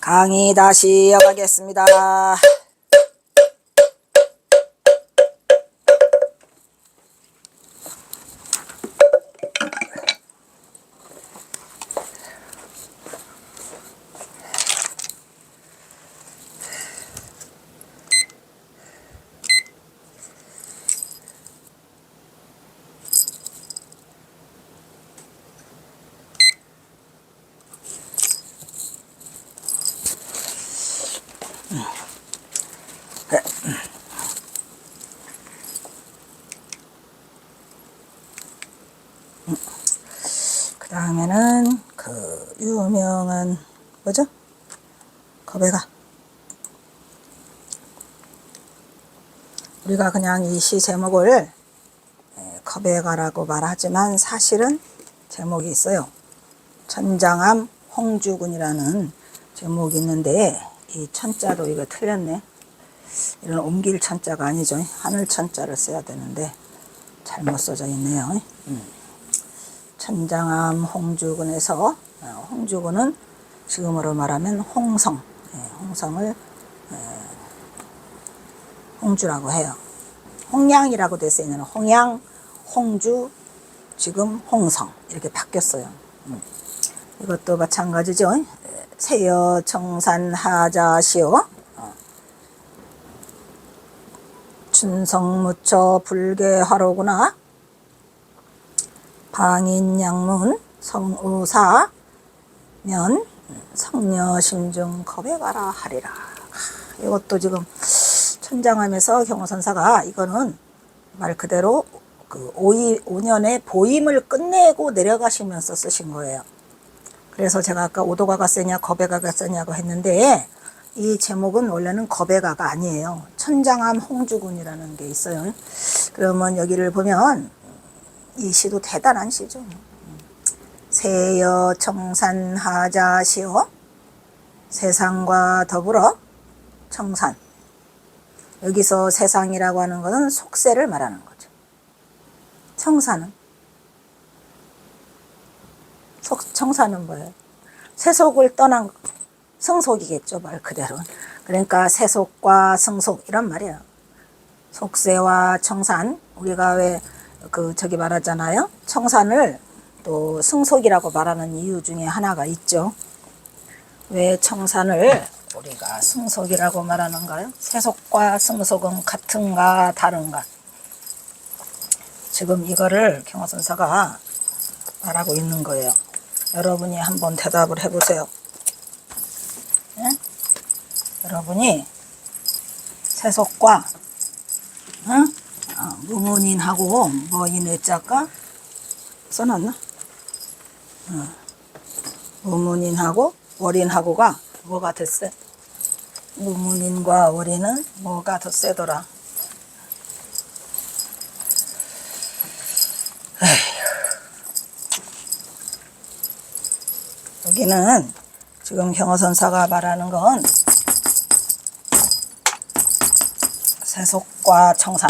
강의 다시 이어가겠습니다. 그 다음에는 그 유명한 뭐죠? 겁에가. 우리가 그냥 이 시 제목을 겁에가라고 말하지만 사실은 제목이 있어요. 천장암 홍주군이라는 제목이 있는데 이 천자도 이거 틀렸네. 이런 옮길 천자가 아니죠. 하늘 천자를 써야 되는데 잘못 써져 있네요. 천장암 홍주군에서 홍주군은 지금으로 말하면 홍성, 홍성을 홍주라고 해요. 홍양이라고 돼 있는 홍양, 홍주, 지금 홍성 이렇게 바뀌었어요. 이것도 마찬가지죠. 세여 청산 하자시오 춘성무처 불계화로구나. 방인양문 성의사 면 성녀심중 겁에가라 하리라. 이것도 지금 천장암에서 경호선사가 이거는 말 그대로 그 5년의 보임을 끝내고 내려가시면서 쓰신 거예요. 그래서 제가 아까 오도가가 세냐 겁에가가 세냐고 했는데 이 제목은 원래는 겁에가가 아니에요. 천장암 홍주군이라는 게 있어요. 그러면 여기를 보면 이 시도 대단한 시죠. 세여 청산하자시오 세상과 더불어 청산. 여기서 세상이라고 하는 것은 속세를 말하는 거죠. 청산은 청산은 뭐예요? 세속을 떠난 승속이겠죠, 말 그대로. 그러니까 세속과 승속 이란 말이에요. 속세와 청산. 우리가 왜 저기 말하잖아요. 청산을 또 승속이라고 말하는 이유 중에 하나가 있죠. 왜 청산을 우리가 승속이라고 말하는가요? 세속과 승속은 같은가 다른가? 지금 이거를 경호선사가 말하고 있는 거예요. 여러분이 한번 대답을 해보세요. 네? 여러분이 세속과 무문인하고 뭐 인외자가 써놨나? 무문인하고 월인하고가 뭐가 더 세? 무문인과 월인은 뭐가 더 세더라? 여기는 지금 경호선사가 말하는 건 세속과 청산.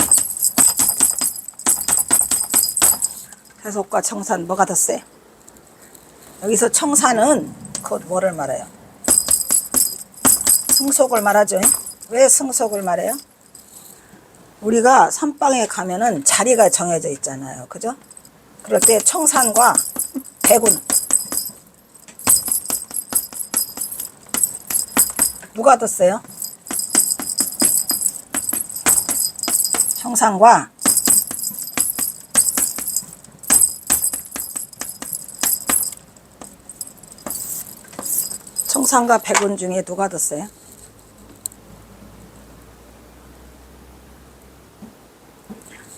세속과 청산 뭐가 더 세? 여기서 청산은 곧 뭐를 말해요? 승속을 말하죠. 왜 승속을 말해요? 우리가 선방에 가면은 자리가 정해져 있잖아요. 그죠? 그럴 때 청산과 백운 누가 더 세요? 청산과 백운 중에 누가 더 세요?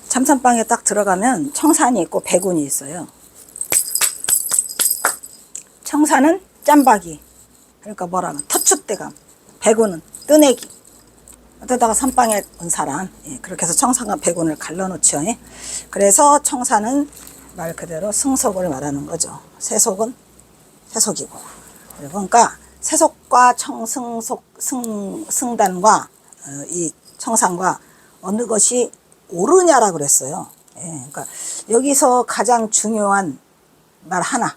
참선방에 딱 들어가면 청산이 있고 백운이 있어요. 청산은 짬박이, 그러니까 뭐라면 터줏대감. 백운은 뜨내기. 어쩌다가 선방에 온 사람, 그렇게 해서 청산과 백운을 갈라놓죠. 그래서 청산은 말 그대로 승속을 말하는 거죠. 세속은 세속이고. 그러니까 세속과 승단과 이 청산과 어느 것이 옳으냐라고 그랬어요. 그러니까 여기서 가장 중요한 말 하나.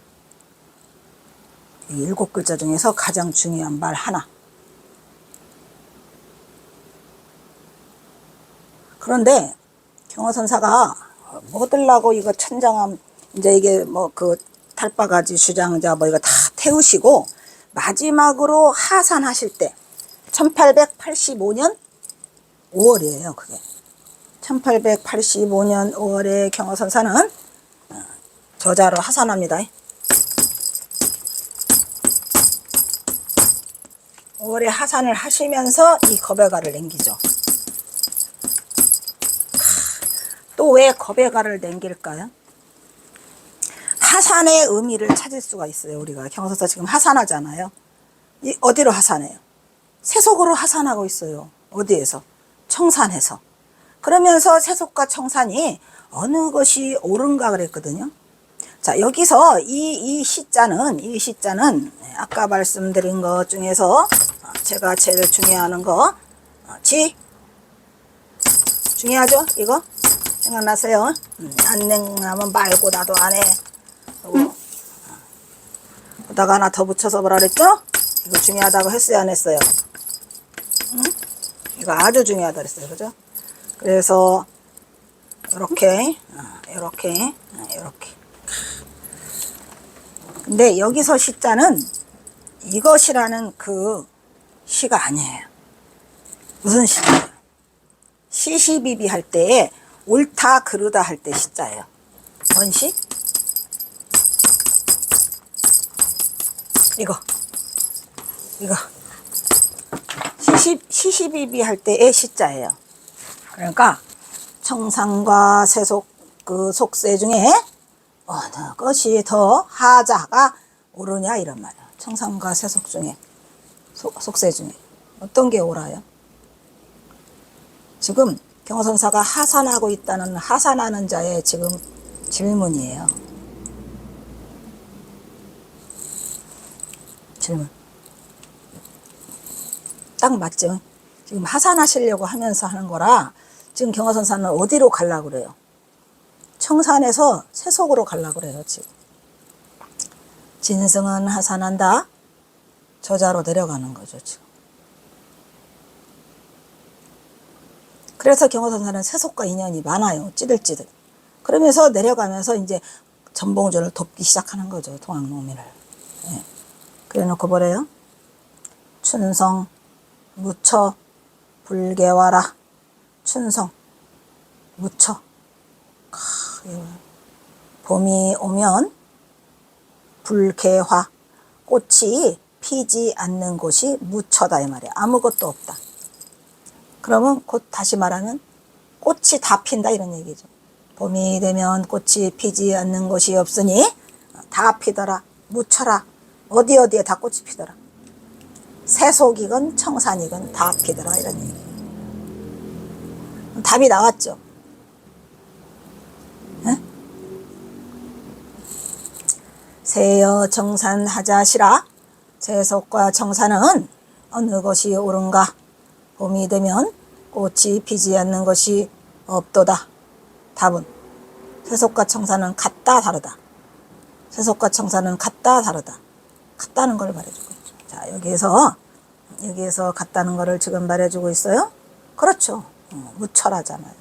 이 7글자 중에서 가장 중요한 말 하나. 그런데 경어선사가 뭐들라고 이거 천장암 이제 이게 뭐 그 달바가지 주장자 뭐 이거 다 태우시고 마지막으로 하산하실 때 1885년 5월이에요. 그게 1885년 5월에 경어선사는 저자로 하산합니다. 5월에 하산을 하시면서 이 겁예가를 남기죠. 또 왜 겁예가를 남길까요? 하산의 의미를 찾을 수가 있어요. 우리가 경어선사 지금 하산하잖아요. 이 어디로 하산해요? 세속으로 하산하고 있어요. 어디에서? 청산에서. 그러면서 세속과 청산이 어느 것이 옳은가 그랬거든요. 자, 여기서 이 시자는 아까 말씀드린 것 중에서 제가 제일 중요해하는 거 중요하죠? 이거 생각나세요? 안 냉나면 말고 나도 안 해. 거기다가 하나 더 붙여서 뭐라 그랬죠? 이거 중요하다고 했어요, 안 했어요? 응? 이거 아주 중요하다 그랬어요, 그죠? 그래서 이렇게. 근데 여기서 시자는 이것이라는 그 시가 아니에요. 무슨 시자예요? 시시비비 할 때에 옳다 그르다 할 때 시자예요. 뭔 시? 이거 시시비비 할 때의 시자예요. 그러니까 청산과 세속 그 속세 중에 어느 것이 더 하자가 옳으냐 이런 말이에요. 청산과 세속 중에 속세 중에 어떤 게 옳아요? 지금 경어선사가 하산하고 있다는 하산하는 자의 지금 질문이에요. 질문. 딱 맞죠? 지금 하산하시려고 하면서 하는 거라 지금 경어선사는 어디로 가려고 그래요? 청산에서 세속으로 가려고 그래요. 지금 진승은 하산한다. 저자로 내려가는 거죠. 지금. 그래서 경어선사는 세속과 인연이 많아요. 찌들찌들. 그러면서 내려가면서 이제 전봉준을 돕기 시작하는 거죠. 동학농민을. 예. 그래 놓고 뭐래요? 춘성 무처 불개와라. 춘성 무처. 봄이 오면 불개화 꽃이 피지 않는 곳이 무처다 이 말이야. 아무것도 없다. 그러면 곧 다시 말하면 꽃이 다 핀다 이런 얘기죠. 봄이 되면 꽃이 피지 않는 곳이 없으니 다 피더라. 무처라. 어디에 다 꽃이 피더라. 세속이건 청산이건 다 피더라 이런 얘기. 답이 나왔죠. 네? 세여 청산하자시라. 세속과 청산은 어느 것이 옳은가? 봄이 되면 꽃이 피지 않는 것이 없도다. 답은 세속과 청산은 같다 다르다. 세속과 청산은 같다 다르다. 같다는 걸 말해주고 있죠. 자, 여기에서 같다는 거를 지금 말해주고 있어요. 그렇죠. 무철하잖아요.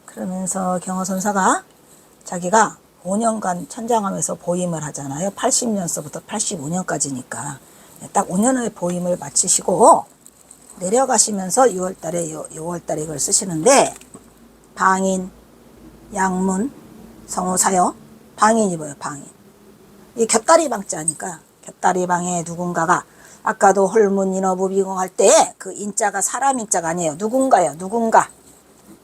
그러면서 경어선사가 자기가 5년간 천장암에서 보임을 하잖아요. 80년서부터 85년까지니까 딱 5년의 보임을 마치시고 내려가시면서 6월달에 이걸 쓰시는데 방인, 양문, 성우사여. 방인이 뭐예요? 방인. 이 곁다리 방자니까 곁다리 방에 누군가가 아까도 홀문 인어부 비공할 때 그 인자가 사람 인자가 아니에요. 누군가요. 누군가.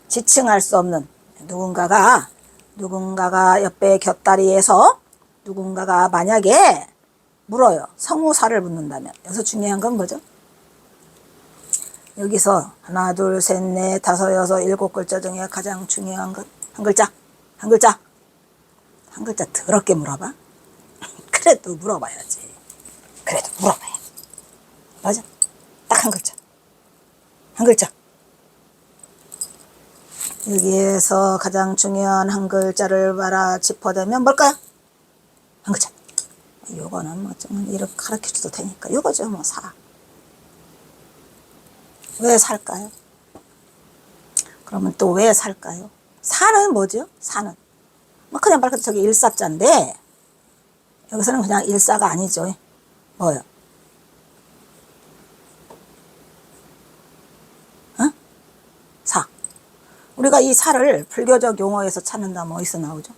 지칭할 수 없는 누군가가 옆에 곁다리에서 누군가가 만약에 물어요. 성우사를 묻는다면. 여기서 중요한 건 뭐죠? 여기서 하나, 둘, 셋, 넷, 다섯, 여섯, 7글자 중에 가장 중요한 건 한 글자. 한 글자 더럽게 물어봐. 그래도 물어봐야지. 맞아? 딱 한 글자. 여기에서 가장 중요한 한 글자를 말아 짚어대면 뭘까요? 한 글자. 요거는 뭐 좀 이렇게 가르쳐줘도 되니까 요거죠. 뭐 사. 왜 살까요? 그러면 또 왜 살까요? 사는 뭐죠? 사는. 뭐 그냥 말 그대로 저기 일사자인데 여기서는 그냥 일사가 아니죠. 뭐요? 어? 사. 우리가 이 사를 불교적 용어에서 찾는다면 어디서 나오죠?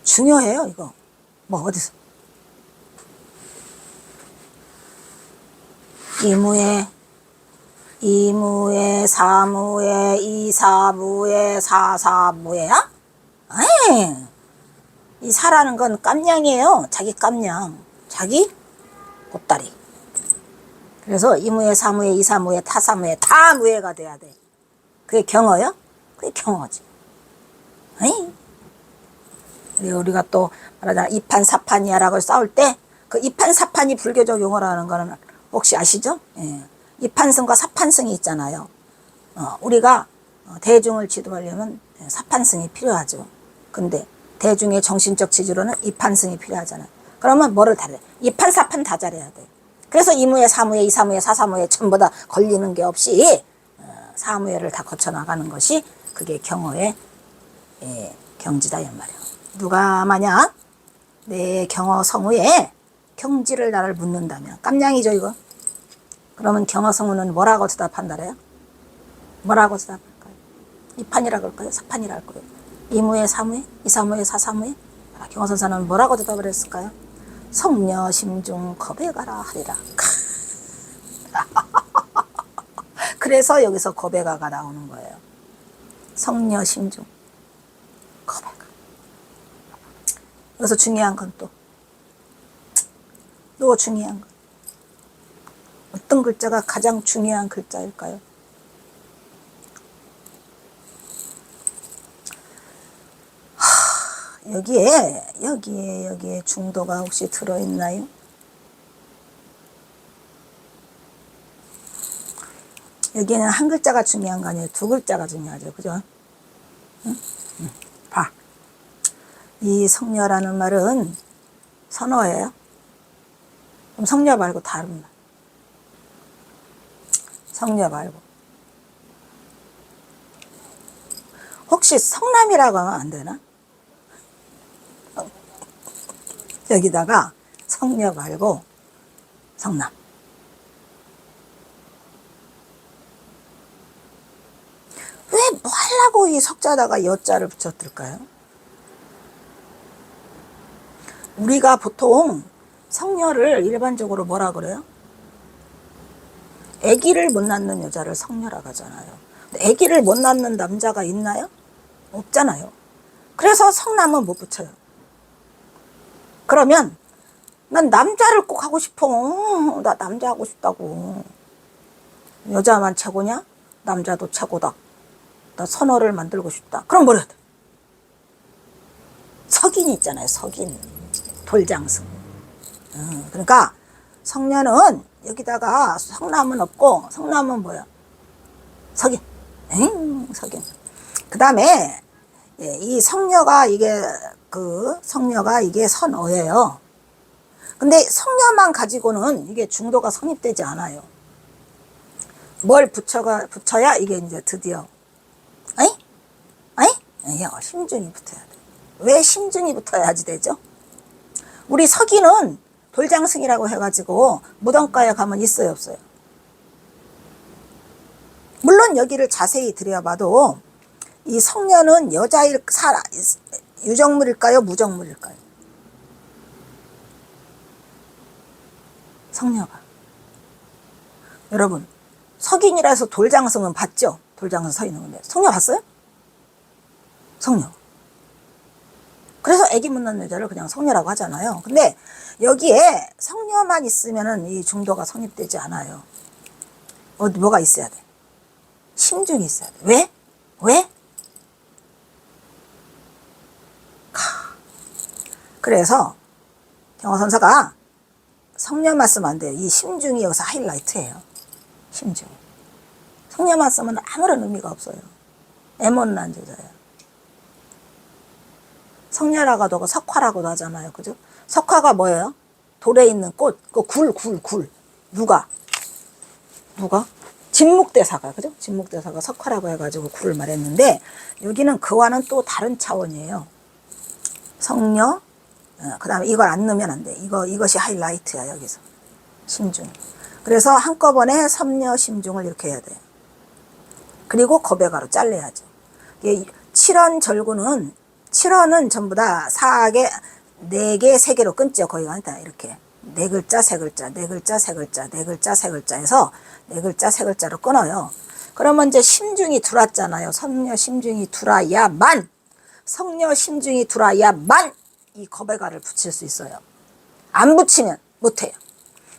중요해요, 이거. 뭐 어디서? 이무에, 사무에, 이사무에, 사사무에야? 에이, 이 사라는 건 깜냥이에요. 자기 깜냥. 자기 보따리. 그래서 이무에, 사무에, 이사무에, 타사무에 다 무해가 돼야 돼. 그게 경어요? 그게 경어지. 에이? 우리가 또 말하자면 이판사판이야라고 싸울 때 그 이판사판이 불교적 용어라는 거는 혹시 아시죠? 예. 이판승과 사판승이 있잖아요. 우리가 대중을 지도하려면 사판승이 필요하죠. 근데 대중의 정신적 지지로는 이판승이 필요하잖아요. 그러면 뭐를 다 해? 이판사판 다 잘해야 돼. 그래서 이무에, 사무에, 이사무에, 사사무에 전부 다 걸리는 게 없이 사무에를 다 거쳐 나가는 것이 그게 경어의 경지다 이 말이에요. 누가 만약 내 경어 성우에 경지를 나를 묻는다면 깜냥이죠 이거. 그러면 경어 성우는 뭐라고 대답한다래요? 뭐라고 대답할까요? 이판이라 그럴까요? 사판이라 할까요? 이무에, 사무에, 이사무에, 사사무에? 경어 선사는 뭐라고 대답을 했을까요? 성녀 심중 겁에 가라 하리라. 그래서 여기서 겁에 가가 나오는 거예요. 성녀 심중 겁에 가. 그래서 중요한 건 또 중요한 건 어떤 글자가 가장 중요한 글자일까요? 여기에 중도가 혹시 들어있나요? 여기에는 한 글자가 중요한 거 아니에요. 두 글자가 중요하죠. 그죠? 응? 봐. 이 성녀라는 말은 선어예요. 그럼 성녀 말고 다른 말. 성녀 말고. 혹시 성남이라고 하면 안 되나? 여기다가 성녀 말고 성남. 왜 뭐 하려고 이 석자다가 여자를 붙였을까요? 우리가 보통 성녀를 일반적으로 뭐라 그래요? 아기를 못 낳는 여자를 성녀라고 하잖아요. 근데 아기를 못 낳는 남자가 있나요? 없잖아요. 그래서 성남은 못 붙여요. 그러면 난 남자를 꼭 하고 싶어. 나 남자 하고 싶다고. 여자만 최고냐? 남자도 최고다. 나 선어를 만들고 싶다. 그럼 뭐라 해야 돼? 석인 있잖아요. 석인. 돌장승. 그러니까 성녀는 여기다가 성남은 없고 성남은 뭐야? 석인. 석인. 그 다음에 이 성녀가 이게 선어예요. 근데 성녀만 가지고는 이게 중도가 성립되지 않아요. 뭘 붙여야 이게 이제 드디어 심중이 붙어야 돼. 왜 심중이 붙어야지 되죠? 우리 서기는 돌장승이라고 해가지고 무덤가에 가면 있어요, 없어요? 물론 여기를 자세히 들여봐도 이 성녀는 유정물일까요? 무정물일까요? 성녀가. 여러분, 석인이라서 돌장승은 봤죠? 돌장승 서 있는 건데. 성녀 봤어요? 성녀. 그래서 아기 못 낳는 여자를 그냥 성녀라고 하잖아요. 근데 여기에 성녀만 있으면은 이 중도가 성립되지 않아요. 뭐가 있어야 돼? 심중이 있어야 돼. 왜? 그래서 경어선사가 성녀만 쓰면 안 돼요. 이 심중이 여기서 하이라이트예요. 심중. 성녀만 쓰면 아무런 의미가 없어요. 애몬난조자예요. 성녀라고도 하고 석화라고도 하잖아요. 그죠? 석화가 뭐예요? 돌에 있는 꽃, 그 굴. 누가? 진묵대사가, 그죠? 진묵대사가 석화라고 해가지고 굴을 말했는데, 여기는 그와는 또 다른 차원이에요. 성녀, 그 다음에 이걸 안 넣으면 안 돼. 이것이 하이라이트야, 여기서. 심중. 그래서 한꺼번에 섬녀 심중을 이렇게 해야 돼요. 그리고 거베가로 잘라야죠. 칠원 절구는, 칠원은 전부 다 4개, 4개, 3개로 끊죠. 거기가 아니다. 이렇게. 4글자, 3글자, 4글자, 3글자, 4글자, 3글자 해서 4글자, 3글자로 끊어요. 그러면 이제 심중이 들어왔잖아요. 성녀 심중이 들어와야만, 성녀 심중이 들어와야만 이 거베가를 붙일 수 있어요. 안 붙이면 못해요.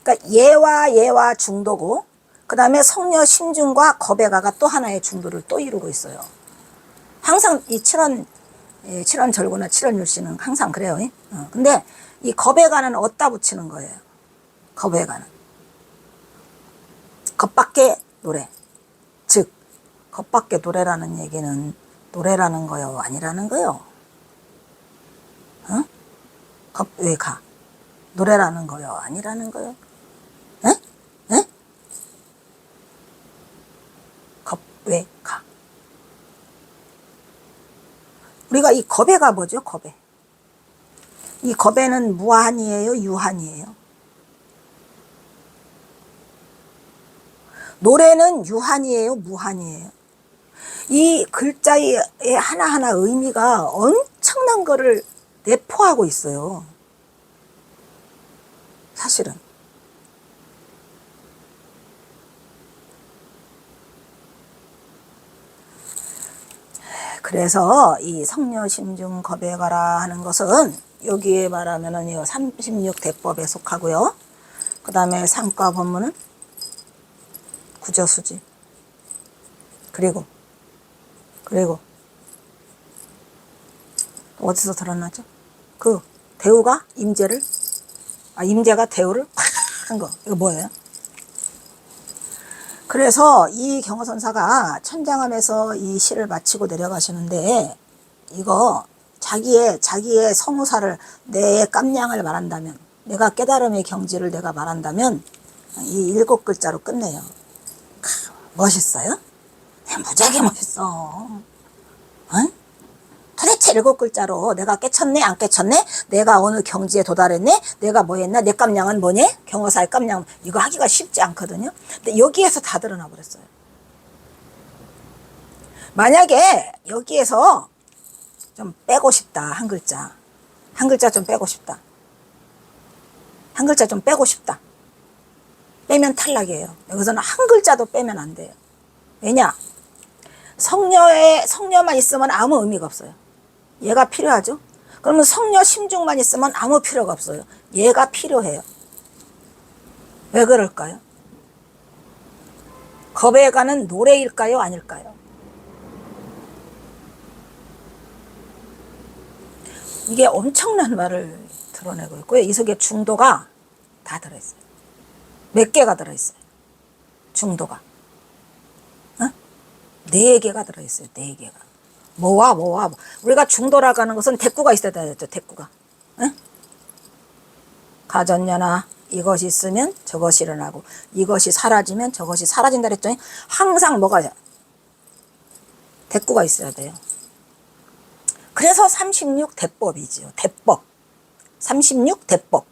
그러니까 얘와 중도고, 그 다음에 성녀 심중과 거베가가 또 하나의 중도를 또 이루고 있어요. 항상 이 칠원 절구나 칠원 율시는 항상 그래요. 근데 이 거베가는 어디다 붙이는 거예요? 거베가는 겉밖에 노래. 즉 겉밖에 노래라는 얘기는 노래라는 거요, 아니라는 거요? 왜 가? 노래라는 거요, 아니라는 거요? 에? 왜 가? 우리가 이 거베가 뭐죠? 거베. 이 거베는 무한이에요, 유한이에요? 노래는 유한이에요, 무한이에요? 이 글자의 하나하나 의미가 엄청난 거를 내포하고 있어요. 사실은. 그래서 이 성녀심중 거베가라 하는 것은 여기에 말하면은 36대법에 속하고요. 그 다음에 상과 법문은 구저수지. 그리고 어디서 드러나죠? 그 대우가 임재가 대우를 팍 한 거. 이거 뭐예요? 그래서 이 경허선사가 천장암에서 이 시를 마치고 내려가시는데, 이거 자기의 성우사를, 내 깜냥을 말한다면, 내가 깨달음의 경지를 내가 말한다면 이 7글자로 끝내요. 멋있어요? 무지하게 멋있어. 도대체 7글자로 내가 깨쳤네, 안 깨쳤네? 내가 어느 경지에 도달했네? 내가 뭐 했나? 내 깜냥은 뭐니? 경허사의 깜냥. 이거 하기가 쉽지 않거든요. 근데 여기에서 다 드러나 버렸어요. 만약에 여기에서 좀 빼고 싶다, 한 글자 좀 빼고 싶다, 한 글자 좀 빼고 싶다, 빼면 탈락이에요. 여기서는 한 글자도 빼면 안 돼요. 왜냐? 성녀만 있으면 아무 의미가 없어요. 얘가 필요하죠? 그러면 성녀 심중만 있으면 아무 필요가 없어요. 얘가 필요해요. 왜 그럴까요? 거베가는 노래일까요, 아닐까요? 이게 엄청난 말을 드러내고 있고요. 이 속에 중도가 다 들어있어요. 몇 개가 들어있어요. 중도가 4개가 들어있어요. 4개가. 뭐와 우리가 중도라고 하는 것은 대꾸가 있어야 되죠. 대꾸가. 가전연하, 이것이 있으면 저것이 일어나고, 이것이 사라지면 저것이 사라진다 그랬더니 항상 뭐가 대꾸가 있어야 돼요. 그래서 36대법이지요. 대법. 36대법.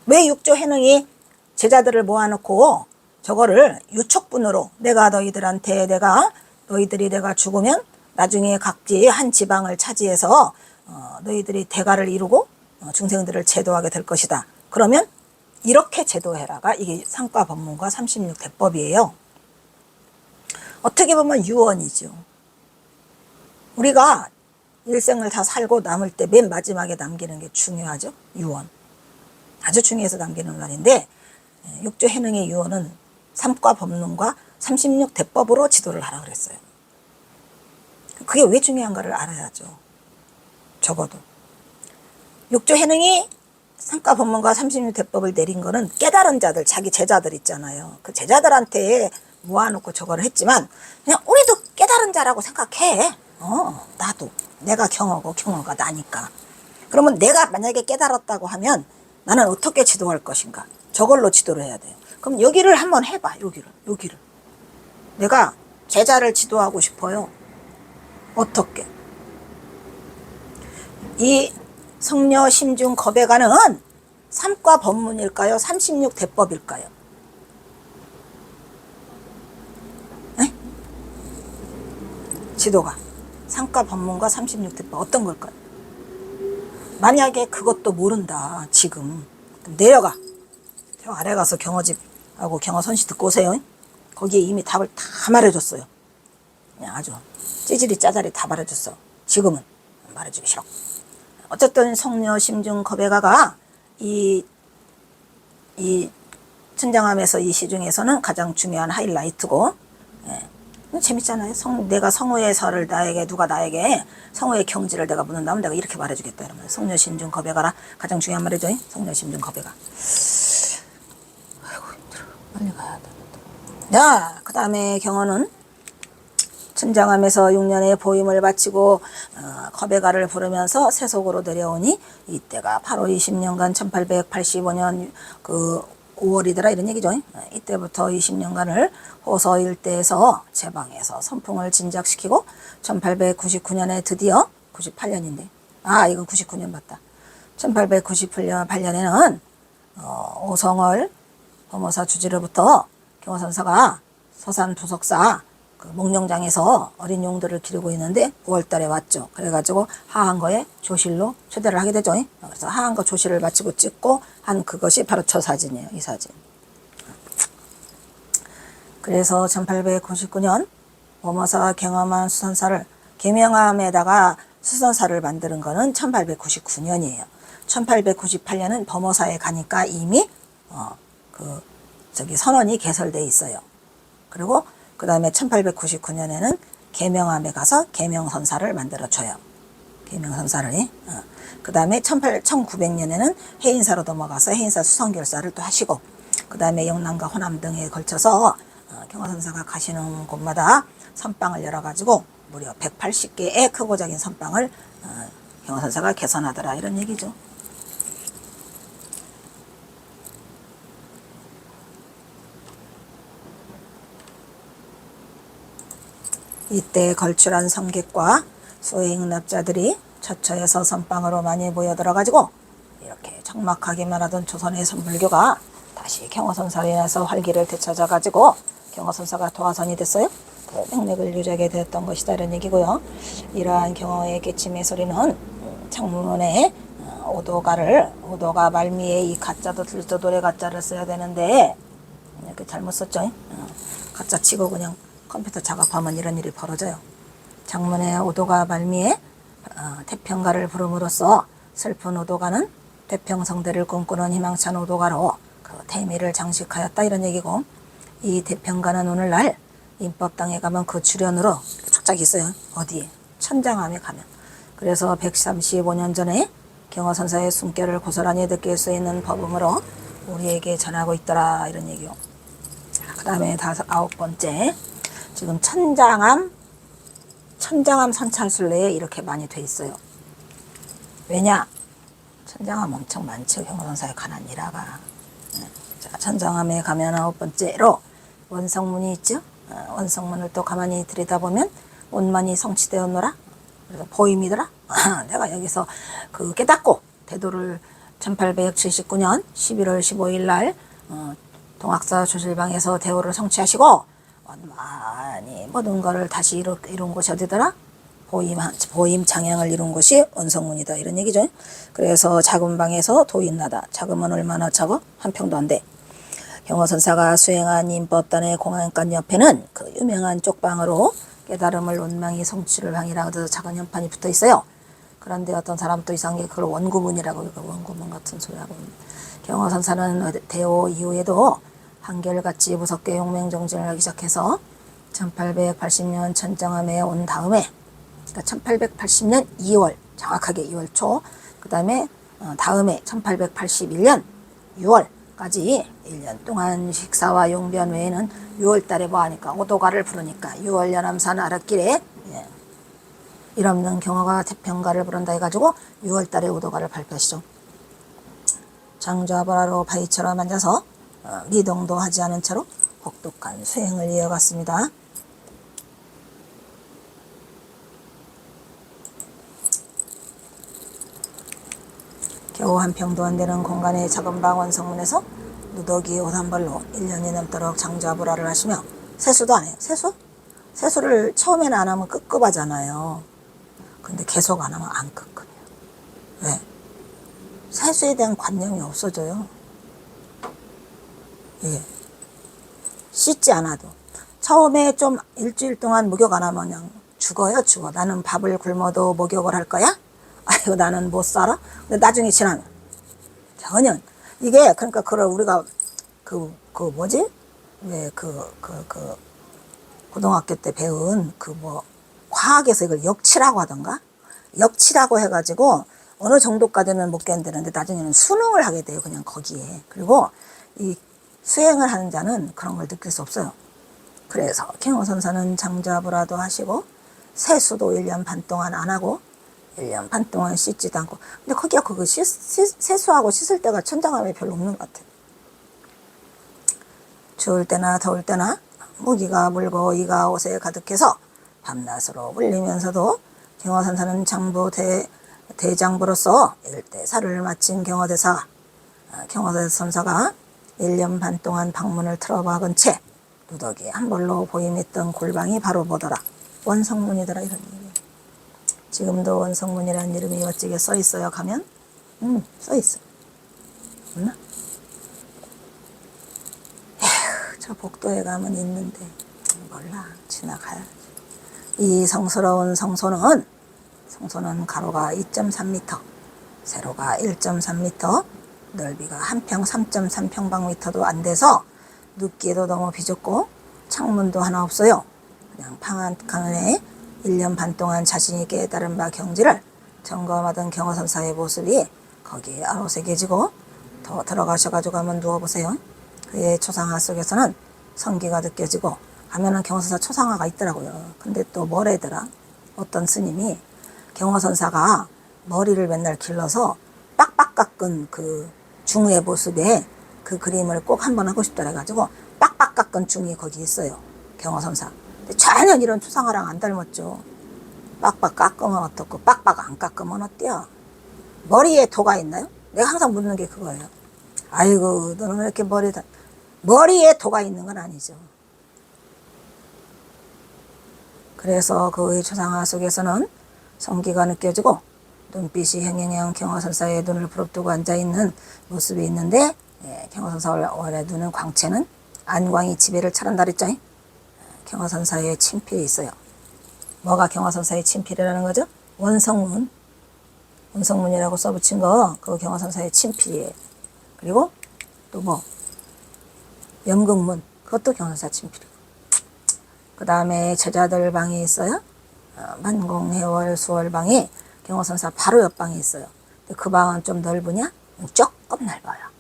왜 육조 해능이 제자들을 모아놓고 저거를 유촉분으로, 너희들이 내가 죽으면 나중에 각지 한 지방을 차지해서 너희들이 대가를 이루고 중생들을 제도하게 될 것이다. 그러면 이렇게 제도해라가 이게 상과 법문과 36대법이에요. 어떻게 보면 유언이죠. 우리가 일생을 다 살고 남을 때 맨 마지막에 남기는 게 중요하죠. 유언. 아주 중요해서 남기는 말인데, 육조 해능의 유언은 삼과 법문과 36대법으로 지도를 하라 그랬어요. 그게 왜 중요한가를 알아야죠. 적어도. 육조 해능이 삼과 법문과 36대법을 내린 거는 깨달은 자들, 자기 제자들 있잖아요. 그 제자들한테 모아놓고 저거를 했지만, 그냥 우리도 깨달은 경험자라고 생각해. 나도. 내가 경험하고 경험가 나니까. 그러면 내가 만약에 깨달았다고 하면 나는 어떻게 지도할 것인가? 저걸로 지도를 해야 돼요. 그럼 여기를 한번 해봐. 여기를. 내가 제자를 지도하고 싶어요. 어떻게? 이 성녀 심중 겁에가는 삼과 법문일까요? 36대법일까요? 네? 지도가 삼과 법문과 36대법 어떤 걸까요? 만약에 그것도 모른다. 지금 내려가. 저 아래 가서 경어집하고 경어선시 듣고 오세요. 거기에 이미 답을 다 말해줬어요. 그냥 아주 찌질이 짜잘이 다 말해줬어. 지금은 말해주기 싫어. 어쨌든 성녀 심중 겁에가가 이 천장함에서 이 시중에서는 가장 중요한 하이라이트고, 재밌잖아요. 내가 성우의 나에게 누가 나에게 성우의 경지를 내가 묻는다면 내가 이렇게 말해주겠다 이러면 성녀 심중 겁에가라 가장 중요한 말이죠. 성녀 심중 겁에가. 아이고 힘들어. 빨리 가야 돼. 자, 그 다음에 경어는 천장함에서 6년의 보임을 바치고 겁에가를 부르면서 세속으로 내려오니 이때가 바로 20년간 1885년 그 5월이더라 이런 얘기죠. 이때부터 20년간을 호서 일대에서 제방에서 선풍을 진작시키고 1899년에 드디어 98년인데 이건 99년 맞다. 1898년에는 오성월 범어사 주지로부터 경어선사가 서산 도석사 그 목련장에서 어린 용들을 기르고 있는데 5월달에 왔죠. 그래가지고 하한거에 조실로 초대를 하게 되죠. 그래서 하한거 조실을 마치고 찍고 한 그것이 바로 저 사진이에요. 이 사진. 그래서 1899년 범어사가 경험한 수선사를 계명함에다가 수선사를 만드는 거는 1899년이에요. 1898년은 범어사에 가니까 이미 선원이 개설돼 있어요. 그리고 그 다음에 1899년에는 계명함에 가서 계명선사를 만들어줘요. 계명선사를. 그 다음에 1900년에는 해인사로 넘어가서 해인사 수성결사를 또 하시고, 그 다음에 영남과 호남 등에 걸쳐서 경어선사가 가시는 곳마다 선방을 열어가지고 무려 180개의 크고 작은 선방을 경어선사가 개선하더라 이런 얘기죠. 이때 걸출한 성객과 수행납자들이 처처에서 선방으로 많이 모여들어가지고 이렇게 적막하기만 하던 조선의 선불교가 다시 경어선사로 인해서 활기를 되찾아가지고 경어선사가 도화선이 됐어요. 그 맥락을 유지하게 되었던 것이다 이런 얘기고요. 이러한 경어의 깨침의 소리는 창문에 오도가 말미에 이 가짜도 들도 노래 가짜를 써야 되는데 이렇게 잘못 썼죠. 가짜 치고 그냥 컴퓨터 작업하면 이런 일이 벌어져요. 장문의 오도가 말미에 태평가를 부름으로써 슬픈 오도가는 태평성대를 꿈꾸는 희망찬 오도가로 그 태미를 장식하였다 이런 얘기고, 이 태평가는 오늘날 인법당에 가면 그 주련으로 쫙쫙 있어요. 어디에? 천장함에 가면. 그래서 135년 전에 경어선사의 숨결을 고스란히 느낄 수 있는 법음으로 우리에게 전하고 있더라 이런 얘기요. 그 다음에 9번째, 지금 천장함 선찰술래에 이렇게 많이 돼 있어요. 왜냐? 천장함 엄청 많죠. 경어선사에 관한 일화가. 자, 천장함에 가면 9번째로 원성문이 있죠. 원성문을 또 가만히 들여다보면 원만이 성취되었노라. 그래서 보임이더라. 내가 여기서 그 깨닫고 대도를 1879년 11월 15일 날 동학사 조실방에서 대호를 성취하시고 원만히 모든 것을 다시 이룬 곳이 어디더라? 보임 장양을 이룬 곳이 원성문이다 이런 얘기죠. 그래서 작은 방에서 도인나다. 작으면 얼마나 작아? 한 평도 안 돼. 경어선사가 수행한 인법단의 공안간 옆에는 그 유명한 쪽방으로 깨달음을 원망이 성취를 방이라고 작은 현판이 붙어 있어요. 그런데 어떤 사람 또 이상하게 그걸 원구문이라고, 원구문 같은 소리하고. 경어선사는 대호 이후에도 한결같이 무섭게 용맹정진을 하기 시작해서 1880년 천정함에 온 다음에, 그러니까 1880년 2월, 정확하게 2월 초, 그 다음에 다음에 1881년 6월, 까지 1년 동안 식사와 용변 외에는 6월달에 뭐하니까 오도가를 부르니까 6월 연암산 아랫길에 일 없는 경화가 태평가를 부른다 해가지고 6월달에 오도가를 발표하시죠. 장좌불화로 바위처럼 앉아서 미동도 하지 않은 채로 혹독한 수행을 이어갔습니다. 겨우 한 평도 안 되는 공간의 작은 방 원성문에서 누더기 옷 한 벌로 1년이 넘도록 장좌불화를 하시며 세수도 안 해요. 세수를 처음에는 안 하면 끄급하잖아요. 근데 계속 안 하면 안 끄급해요. 왜? 세수에 대한 관념이 없어져요. 예. 씻지 않아도. 처음에 좀 일주일 동안 목욕 안 하면 그냥 죽어요, 죽어. 나는 밥을 굶어도 목욕을 할 거야? 아이고, 나는 못 살아? 근데 나중에 지나면. 전혀. 이게, 그러니까, 그걸 우리가, 뭐지? 왜, 고등학교 때 배운, 과학에서 이걸 역치라고 하던가? 역치라고 해가지고, 어느 정도까지는 못 견디는데, 나중에는 수능을 하게 돼요, 그냥 거기에. 그리고, 이 수행을 하는 자는 그런 걸 느낄 수 없어요. 그래서 경호선사는 장좌불화도 하시고 세수도 1년 반 동안 안 하고 1년 반 동안 씻지도 않고. 근데 거기가 세수하고 씻을 때가 천장함이 별로 없는 것 같아요. 추울 때나 더울 때나 무기가 물고 이가 옷에 가득해서 밤낮으로 물리면서도 경호선사는 장부 대장부로서 일대사를 마친 경호선사가 1년 반 동안 방문을 틀어박은 채 누더기 한 벌로 보임했던 골방이 바로 뭐더라? 원성문이더라, 이런 얘기예요. 지금도 원성문이라는 이름이 멋지게 써있어요. 가면 써있어. 없나? 에휴, 저 복도에 가면 있는데 몰라. 지나가야지. 이 성스러운 성소는 가로가 2.3m, 세로가 1.3m, 넓이가 한 평 3.3평방미터도 안 돼서 눕기에도 너무 비좁고 창문도 하나 없어요. 그냥 방 안에 1년 반 동안 자신이 깨달은 바 경지를 점검하던 경호선사의 모습이 거기에 아로새겨지고 더 들어가셔가지고 한번 누워보세요. 그의 초상화 속에서는 성기가 느껴지고 가면은 경호선사 초상화가 있더라고요. 근데 또 뭐래더라? 어떤 스님이 경호선사가 머리를 맨날 길러서 빡빡 깎은 그 중의 모습에 그 그림을 꼭 한번 하고 싶다 해가지고 빡빡 깎은 중이 거기 있어요. 경호선사. 근데 전혀 이런 초상화랑 안 닮았죠. 빡빡 깎으면 어떻고 빡빡 안 깎으면 어때요? 머리에 도가 있나요? 내가 항상 묻는 게 그거예요. 아이고, 너는 왜 이렇게 머리에 도가 있는 건 아니죠. 그래서 그의 초상화 속에서는 성기가 느껴지고 눈빛이 행행형 경호선사의 눈을 부릅뜨고 앉아있는 모습이 있는데, 경호선사 원래 눈은 광채는 안광이 지배를 차른다 그랬죠. 경호선사의 친필이 있어요. 뭐가 경호선사의 친필이라는 거죠? 원성문이라고 써붙인 거, 그거 경호선사의 친필이에요. 그리고 또 염극문, 그것도 경호선사 친필이고. 그 다음에 제자들 방이 있어요. 만공해월 수월방에 경호선사 바로 옆방이 있어요. 근데 그 방은 좀 넓으냐? 조금 넓어요.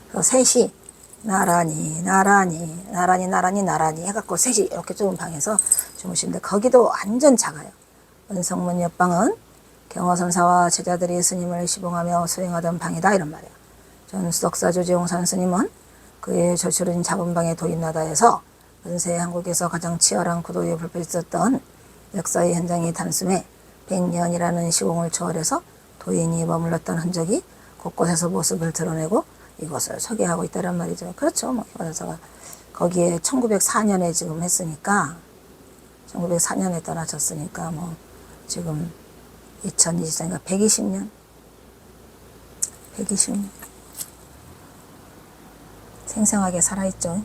그래서 셋이 나란히 해갖고 셋이 이렇게 좁은 방에서 주무시는데 거기도 완전 작아요. 원성문 옆방은 경호선사와 제자들이 스님을 시봉하며 수행하던 방이다, 이런 말이에요. 전 수덕사 조지용산 스님은 그의 저출인 작은 방에 도인하다 해서 근세 한국에서 가장 치열한 구도에 불빛었던 역사의 현장이 단숨에 100년이라는 시공을 초월해서 도인이 머물렀던 흔적이 곳곳에서 모습을 드러내고 이것을 소개하고 있다란 말이죠. 그렇죠. 경호선사가 거기에 1904년에 지금 했으니까, 1904년에 떠나셨으니까 지금 2024년이니까 120년 생생하게 살아있죠.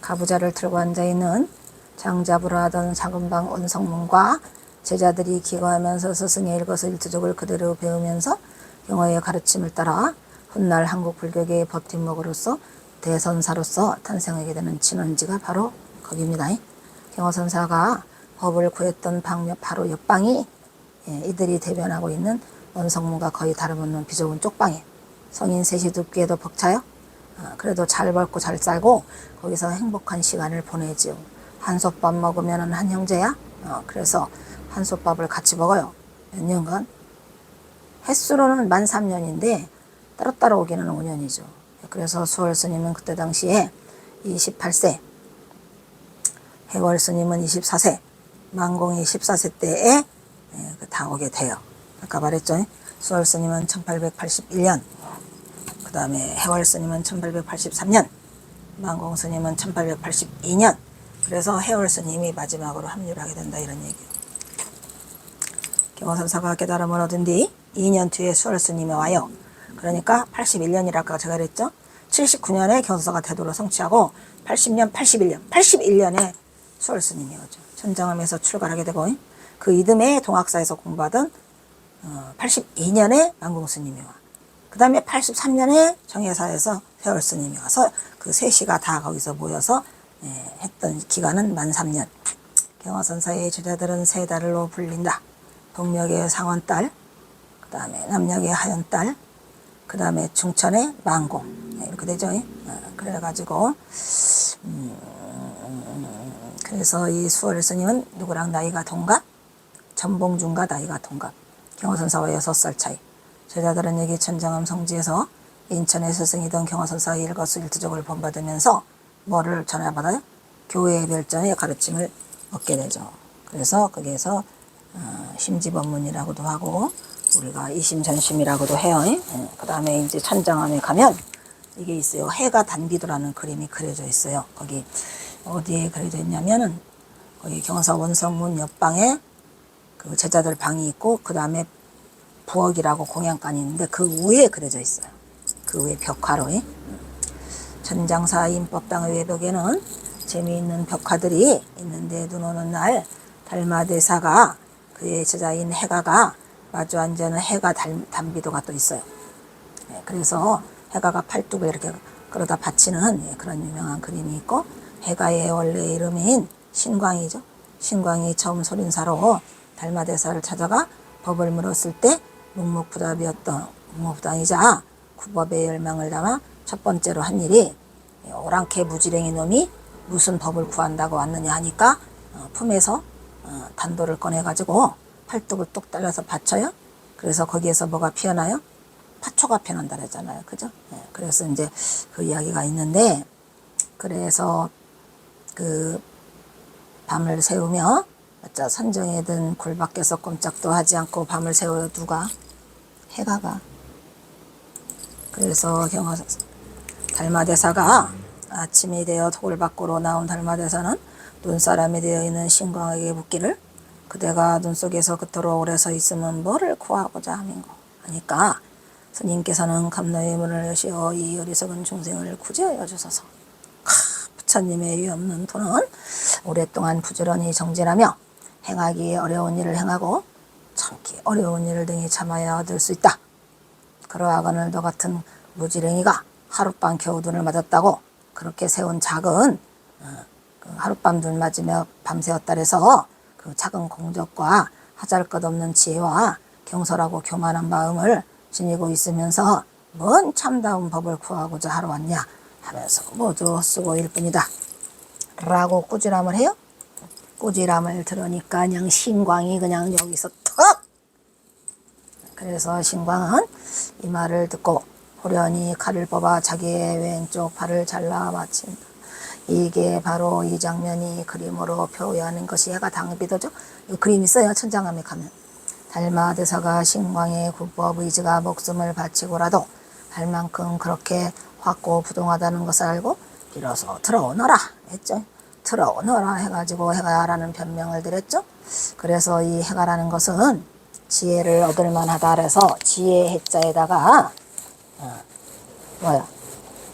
가부좌를 틀고 앉아있는 장좌불화 하던 작은 방 원성문과 제자들이 기거하면서 스승의 일거수 일투족을 그대로 배우면서 경호의 가르침을 따라 훗날 한국 불교계의 버팀목으로서 대선사로서 탄생하게 되는 진원지가 바로 거기입니다. 경호선사가 법을 구했던 방 바로 옆방이 이들이 대변하고 있는 원성문과 거의 다름없는 비좁은 쪽방이에요. 성인 셋이 눕기에도 벅차요. 그래도 잘 벌고 잘 살고 거기서 행복한 시간을 보내지요. 한솥밥 먹으면 한 형제야. 그래서 한솥밥을 같이 먹어요. 몇 년간. 횟수로는 만 3년인데 따로따로 오기는 5년이죠. 그래서 수월 스님은 그때 당시에 28세, 해월 스님은 24세, 만공이 14세 때에 다 오게 돼요. 아까 말했죠. 수월 스님은 1881년, 그 다음에 해월 스님은 1883년, 만공 스님은 1882년. 그래서 해월 스님이 마지막으로 합류를 하게 된다, 이런 얘기예요. 경화선사가 깨달음을 얻은 뒤 2년 뒤에 수월 스님이 와요. 그러니까 81년이라 아까 제가 그랬죠. 79년에 경화선사가 대도를 성취하고 80년, 81년에 수월 스님이 오죠. 천장암에서 출가하게 되고, 그 이듬해 동학사에서 공부하던 82년에 만공 스님이 와. 그 다음에 83년에 정예사에서 해월 스님이 와서 그 셋이가 다 거기서 모여서 했던 기간은 만 3년. 경화선사의 제자들은 세 달로 불린다. 동력의 상원달, 그 다음에 남력의 하연달, 그 다음에 중천의 만공. 이렇게 되죠. 그래가지고 그래서 이 수월 스님은 누구랑 나이가 동갑? 전봉준과 나이가 동갑. 경화선사와 6살 차이. 제자들은 여기 천장암 성지에서 인천의 스승이던 경화선사의 일거수일투족을 본받으면서 뭐를 전해받아요? 교회의 별전의 가르침을 얻게 되죠. 그래서 거기에서 심지법문이라고도 하고 우리가 이심전심이라고도 해요. 그 다음에 이제 천장암에 가면 이게 있어요. 해가 단비도라는 그림이 그려져 있어요. 거기 어디에 그려져 있냐면은 거기 경사 원성문 옆방에 그 제자들 방이 있고 그 다음에 부엌이라고 공양간이 있는데 그 위에 그려져 있어요. 그 위에 벽화로. 천장사 인법당의 외벽에는 재미있는 벽화들이 있는데 눈 오는 날 달마대사가 그의 제자인 해가가 마주 앉는 해가 단비도가 또 있어요. 그래서 해가가 팔뚝을 이렇게 끌어다 받치는 그런 유명한 그림이 있고, 해가의 원래 이름인 신광이죠. 신광이 처음 소린사로 달마대사를 찾아가 법을 물었을 때 묵묵부답이자 구법의 열망을 담아 첫 번째로 한 일이 오랑캐 무지랭이 놈이 무슨 법을 구한다고 왔느냐 하니까 품에서 단도를 꺼내가지고 팔뚝을 뚝 딸려서 받쳐요. 그래서 거기에서 뭐가 피어나요? 파초가 피어난다 그랬잖아요. 그죠? 그래서 이제 그 이야기가 있는데, 그래서 그 밤을 새우며 선정에 든 굴 밖에서 꼼짝도 하지 않고 밤을 새워요. 누가? 해가가. 그래서 달마대사가 아침이 되어 돌 밖으로 나온 달마대사는 눈사람이 되어 있는 신광에게 묻기를, 그대가 눈 속에서 그토록 오래 서 있으면 뭐를 구하고자 함인고 하니까, 스님께서는 감로의 문을 여시어 이 어리석은 중생을 구제하여 주소서. 부처님의 위없는 도는 오랫동안 부지런히 정진하며 행하기 어려운 일을 행하고 참기 어려운 일을 등이 참아야 얻을 수 있다. 그러하거늘 너 같은 무지랭이가 하룻밤 겨우 눈을 맞았다고 그렇게 세운 작은 그 하룻밤 눈 맞으며 밤새웠다 해서 그 작은 공적과 하잘것없는 지혜와 경솔하고 교만한 마음을 지니고 있으면서 뭔 참다운 법을 구하고자 하러 왔냐 하면서 모두 헛수고일 뿐이다 라고 꾸지람을 해요. 꾸지람을 들으니까 그냥 신광이 그냥 여기서 턱! 그래서 신광은 이 말을 듣고 호련히 칼을 뽑아 자기의 왼쪽 팔을 잘라 마친다. 이게 바로 이 장면이 그림으로 표현하는 것이 해가 당비도죠. 그림 있어요. 천장암에 가면. 달마대사가 신광의 국법 의지가 목숨을 바치고라도 할 만큼 그렇게 확고 부동하다는 것을 알고 비로소 들어오너라 했죠. 들어오너라 해가지고 해가라는 변명을 드렸죠. 그래서 이 해가라는 것은 지혜를 얻을 만하다 그래서 지혜 해자에다가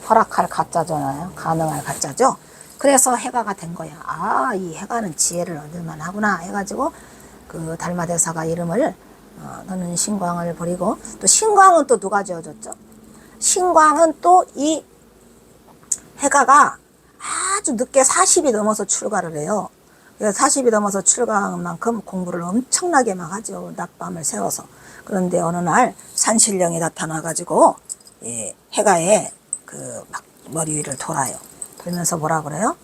허락할 가짜잖아요. 가능할 가짜죠. 그래서 해가가 된 거야. 아, 이 해가는 지혜를 얻을 만하구나 해가지고 그 달마대사가 이름을 너는 신광을 버리고, 또 신광은 또 누가 지어줬죠? 신광은 또 이 해가가 아주 늦게 40이 넘어서 출가를 해요. 그래서 40이 넘어서 출가한 만큼 공부를 엄청나게 막 하죠. 낮밤을 새워서. 그런데 어느 날 산신령이 나타나가지고 해가에 그 막 머리 위를 돌아요. 돌면서 뭐라 그래요?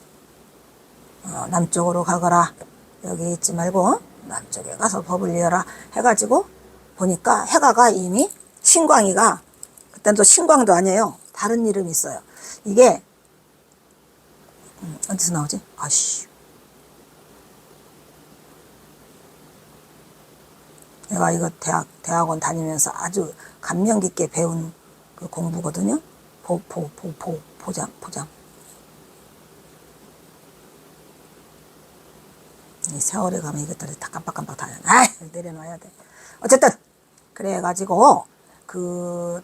남쪽으로 가거라. 여기 있지 말고 남쪽에 가서 법을 이어라 해가지고 보니까 해가가 이미 신광이가 그땐 또 신광도 아니에요. 다른 이름이 있어요. 이게 어디서 나오지? 아씨. 내가 이거 대학원 다니면서 아주 감명 깊게 배운 그 공부거든요. 보장. 이 세월에 가면 이것들이 다 깜빡깜빡 다 내려놔야 돼. 어쨌든 그래가지고 그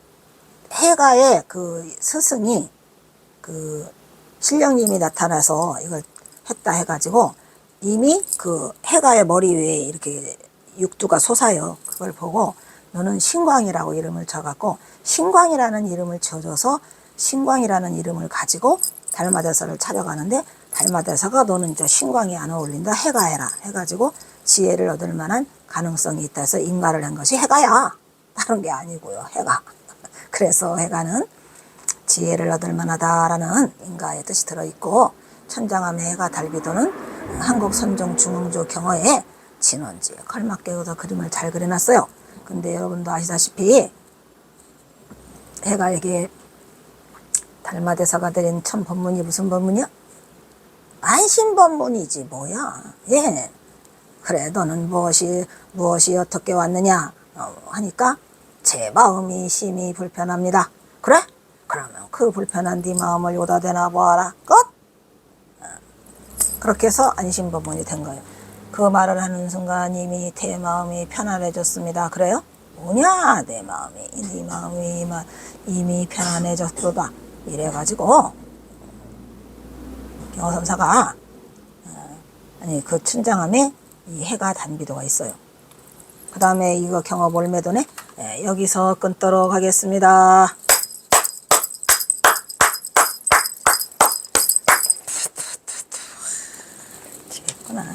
해가의 그 스승이 그 신령님이 나타나서 이걸 했다 해가지고 이미 그 해가의 머리 위에 이렇게 육두가 솟아요. 그걸 보고 너는 신광이라고 이름을 쳐갖고 신광이라는 이름을 쳐줘서 신광이라는 이름을 가지고 달마대사를 차려가는데 달마대사가 너는 이제 신광이 안 어울린다 해가 해라 해가지고 지혜를 얻을 만한 가능성이 있다 해서 인가를 한 것이 해가야. 다른 게 아니고요. 해가. 그래서 해가는 지혜를 얻을 만하다라는 인가의 뜻이 들어있고 천장함의 해가 달비도는 한국 선종 중흥조 경어에 진원지에 걸맞게 여기서 그림을 잘 그려놨어요. 근데 여러분도 아시다시피 해가에게 달마대사가 드린 첫 법문이 무슨 법문이야? 안심법문이지 뭐야. 예. 그래 너는 무엇이 어떻게 왔느냐 하니까 제 마음이 심히 불편합니다. 그래? 그러면 그 불편한 네 마음을 요다 대나 보아라. 끝. 그렇게 해서 안심법문이 된 거예요. 그 말을 하는 순간 이미 내 마음이 편안해졌습니다. 그래요? 뭐냐 내 마음이 네 마음이 이미 편안해졌도다. 이래가지고 경어선사가 그 춘장함에 이 해가 단비도가 있어요. 그 다음에 이거 경어 몰매도네 여기서 끊도록 하겠습니다. 지겠구나.